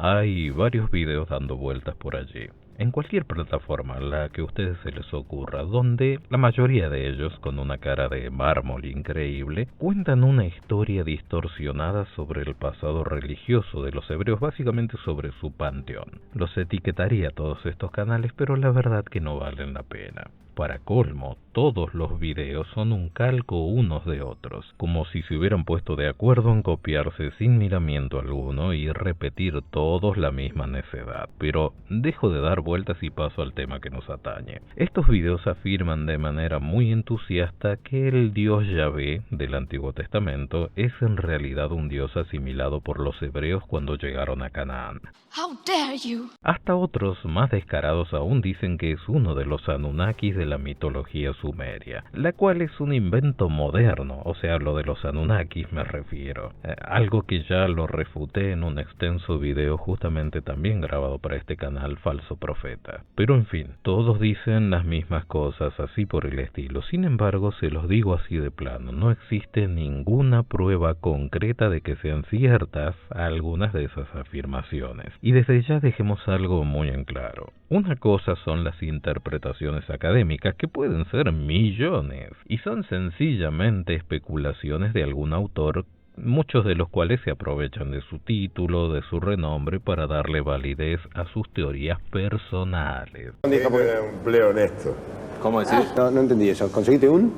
Hay varios videos dando vueltas por allí, en cualquier plataforma, la que a ustedes se les ocurra, donde la mayoría de ellos, con una cara de mármol increíble, cuentan una historia distorsionada sobre el pasado religioso de los hebreos, básicamente sobre su panteón. Los etiquetaría a todos estos canales, pero la verdad que no valen la pena. Para colmo, todos los videos son un calco unos de otros, como si se hubieran puesto de acuerdo en copiarse sin miramiento alguno y repetir todos la misma necedad. Pero dejo de dar vueltas y paso al tema que nos atañe. Estos videos afirman de manera muy entusiasta que el Dios Yahvé del Antiguo Testamento es en realidad un Dios asimilado por los hebreos cuando llegaron a Canaán. How dare you? Hasta otros, más descarados aún, dicen que es uno de los Anunnakis de la mitología sumeria, la cual es un invento moderno, o sea, lo de los Anunnakis me refiero, algo que ya lo refuté en un extenso video justamente también grabado para este canal Falso Profeta. Pero en fin, todos dicen las mismas cosas así por el estilo. Sin embargo, se los digo así de plano, no existe ninguna prueba concreta de que sean ciertas algunas de esas afirmaciones. Y desde ya dejemos algo muy en claro. Una cosa son las interpretaciones académicas, que pueden ser millones, y son sencillamente especulaciones de algún autor, muchos de los cuales se aprovechan de su título, de su renombre, para darle validez a sus teorías personales. Un empleo honesto. ¿Cómo decís? No entendí eso. ¿Conseguiste un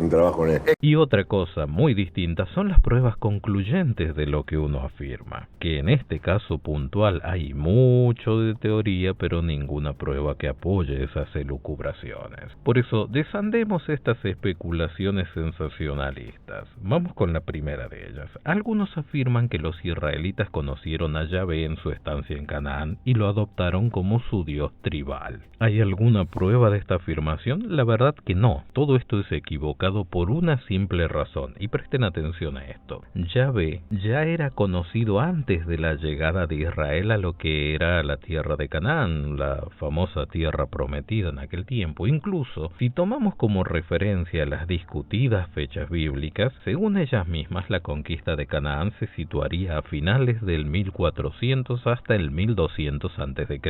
trabajo honesto? Y otra cosa muy distinta son las pruebas concluyentes de lo que uno afirma, que en este caso puntual hay mucho de teoría, pero ninguna prueba que apoye esas elucubraciones. Por eso, desandemos estas especulaciones sensacionalistas. Vamos con la primera de ellas. Algunos afirman que los israelitas conocieron a Yahvé en su estancia en Canaán y lo adoptaron como su dios tribal. ¿Hay alguna prueba de esta afirmación? La verdad que no. Todo esto es equivocado por una simple razón, y presten atención a esto. Yahvé ya era conocido antes de la llegada de Israel a lo que era la tierra de Canaán, la famosa tierra prometida en aquel tiempo. Incluso, si tomamos como referencia las discutidas fechas bíblicas, según ellas mismas, la conquista de Canaán se situaría a finales del 1400 hasta el 1200 a.C.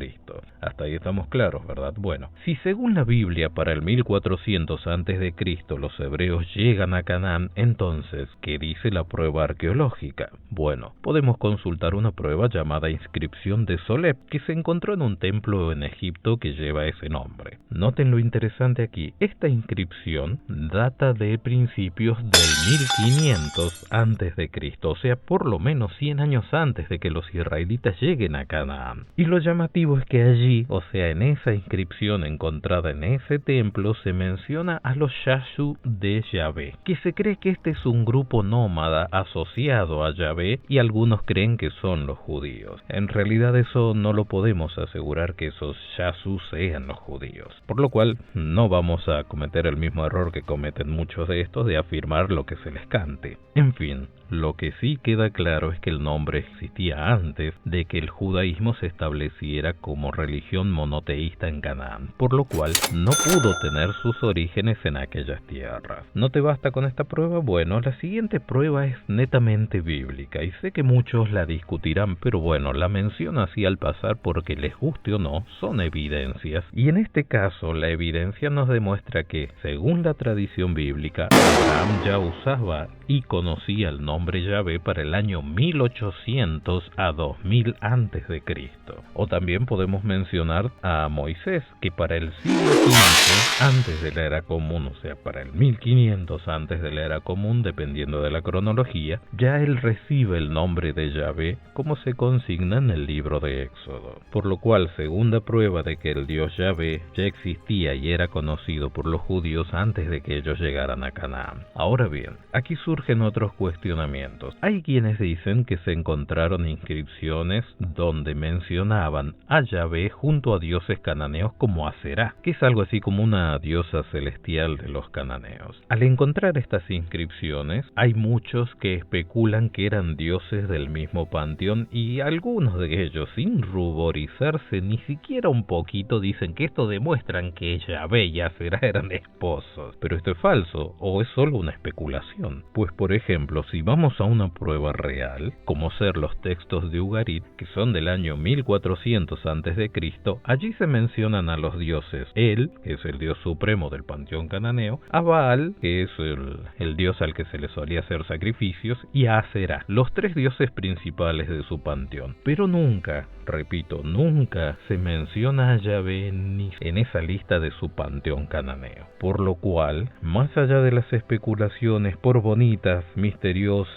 Hasta ahí estamos claros, ¿verdad? Bueno, si según la Biblia para el 1400 a.C. los hebreos llegan a Canaán, entonces, ¿qué dice la prueba arqueológica? Bueno, podemos consultar una prueba llamada inscripción de Soleb, que se encontró en un templo en Egipto que lleva ese nombre. Noten lo interesante aquí, esta inscripción data de principios del 1500 a.C., o sea, por lo menos 100 años antes de que los israelitas lleguen a Canaán. Y lo llamativo es que allí, o sea, en esa inscripción encontrada en ese templo, se menciona a los Yashu de Yahvé, que se cree que este es un grupo nómada asociado a Yahvé, y algunos creen que son los judíos. En realidad eso no lo podemos asegurar, que esos Yashu sean los judíos, por lo cual no vamos a cometer el mismo error que cometen muchos de estos de afirmar lo que se les cante. En fin, lo que sí queda claro es que el nombre existía antes de que el judaísmo se estableciera como religión monoteísta en Canaán, por lo cual no pudo tener sus orígenes en aquellas tierras. ¿No te basta con esta prueba? Bueno, la siguiente prueba es netamente bíblica, y sé que muchos la discutirán, pero bueno, la menciono así al pasar porque, les guste o no, son evidencias, y en este caso la evidencia nos demuestra que, según la tradición bíblica, Abraham ya usaba y conocía el nombre Yahvé para el año 1800 a 2000 a.C. O también podemos mencionar a Moisés, que para el siglo XV antes de la era común, o sea, para el 1500 antes de la era común, dependiendo de la cronología, ya él recibe el nombre de Yahvé como se consigna en el libro de Éxodo. Por lo cual, segunda prueba de que el dios Yahvé ya existía y era conocido por los judíos antes de que ellos llegaran a Canaán. Ahora bien, aquí surgen otros cuestionamientos. Hay quienes dicen que se encontraron inscripciones donde mencionaban a Yahvé junto a dioses cananeos como Aserá, que es algo así como una diosa celestial de los cananeos. Al encontrar estas inscripciones, hay muchos que especulan que eran dioses del mismo panteón, y algunos de ellos, sin ruborizarse ni siquiera un poquito, dicen que esto demuestran que Yahvé y Aserá eran esposos. Pero esto es falso, o es solo una especulación. Pues por ejemplo, si vamos vamos a una prueba real, como ser los textos de Ugarit, que son del año 1400 a.C., allí se mencionan a los dioses El, que es el dios supremo del panteón cananeo, a Baal, que es el dios al que se le solía hacer sacrificios, y a Aserá, los tres dioses principales de su panteón. Pero nunca, repito, nunca se menciona a Yahvé ni en esa lista de su panteón cananeo. Por lo cual, más allá de las especulaciones, por bonitas, misteriosas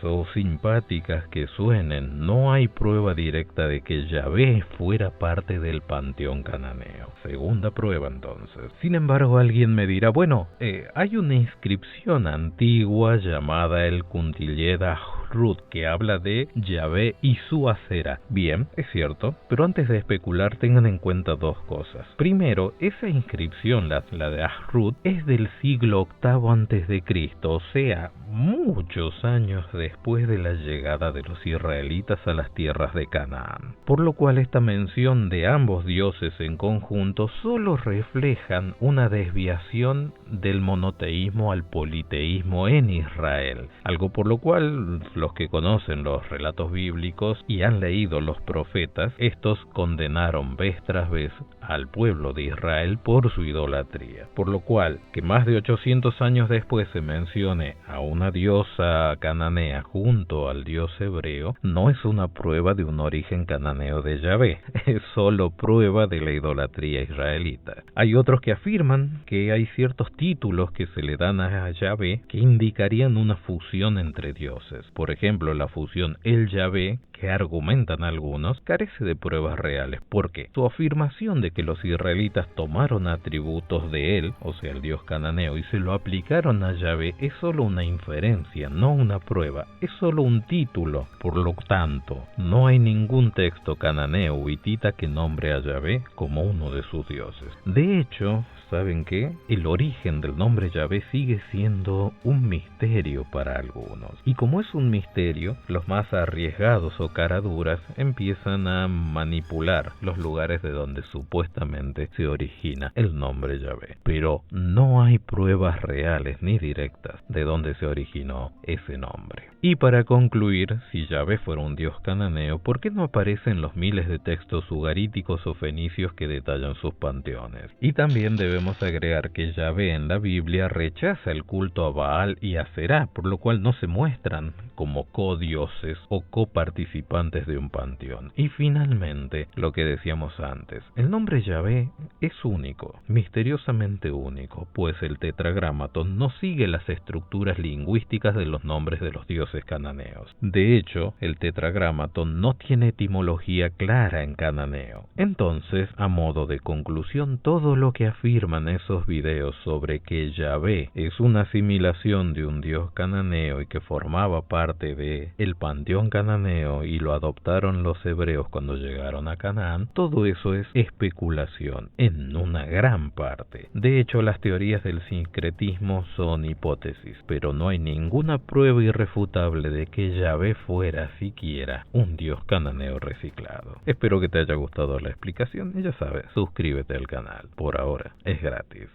o simpáticas que suenen, no hay prueba directa de que Yahvé fuera parte del panteón cananeo. Segunda prueba, entonces. Sin embargo, alguien me dirá, bueno, hay una inscripción antigua llamada el Kuntilled Ahrut que habla de Yahvé y su Aserá. Bien, es cierto, pero antes de especular tengan en cuenta dos cosas. Primero, esa inscripción, la de Ahrut, es del siglo VIII a.C., o sea, muchos años después de la llegada de los israelitas a las tierras de Canaán. Por lo cual esta mención de ambos dioses en conjunto solo reflejan una desviación del monoteísmo al politeísmo en Israel, algo por lo cual los que conocen los relatos bíblicos y han leído los profetas, estos condenaron vez tras vez al pueblo de Israel por su idolatría. Por lo cual, que más de 800 años después se mencione a una diosa cananea junto al dios hebreo, no es una prueba de un origen cananeo de Yahvé, es solo prueba de la idolatría israelita. Hay otros que afirman que hay ciertos títulos que se le dan a Yahvé que indicarían una fusión entre dioses. Por ejemplo, la fusión El Yahvé, que argumentan algunos, carece de pruebas reales, porque su afirmación de que los israelitas tomaron atributos de él, o sea, el dios cananeo, y se lo aplicaron a Yahvé, es solo una inferencia, no una prueba, es solo un título. Por lo tanto, no hay ningún texto cananeo o hitita que nombre a Yahvé como uno de sus dioses. De hecho, ¿saben qué? El origen del nombre Yahvé sigue siendo un misterio para algunos. Y como es un misterio, los más arriesgados o caraduras empiezan a manipular los lugares de donde supuestamente se origina el nombre Yahvé. Pero no hay pruebas reales ni directas de dónde se originó ese nombre. Y para concluir, si Yahvé fuera un dios cananeo, ¿por qué no aparecen los miles de textos ugaríticos o fenicios que detallan sus panteones? Y también debemos agregar que Yahvé en la Biblia rechaza el culto a Baal y a Aserá, por lo cual no se muestran como codioses o coparticipantes de un panteón. Y finalmente, lo que decíamos antes, el nombre Yahvé es único, misteriosamente único, pues el tetragramaton no sigue las estructuras lingüísticas de los nombres de los dioses cananeos. De hecho, el tetragramaton no tiene etimología clara en cananeo. Entonces, a modo de conclusión, todo lo que afirman esos videos sobre que Yahvé es una asimilación de un dios cananeo y que formaba parte de el panteón cananeo y lo adoptaron los hebreos cuando llegaron a Canaán, todo eso es especulación en una gran parte. De hecho, las teorías del sincretismo son hipótesis, pero no hay ninguna prueba irrefutable de que Yahvé fuera siquiera un dios cananeo reciclado. Espero que te haya gustado la explicación y ya sabes, suscríbete al canal. Por ahora es gratis.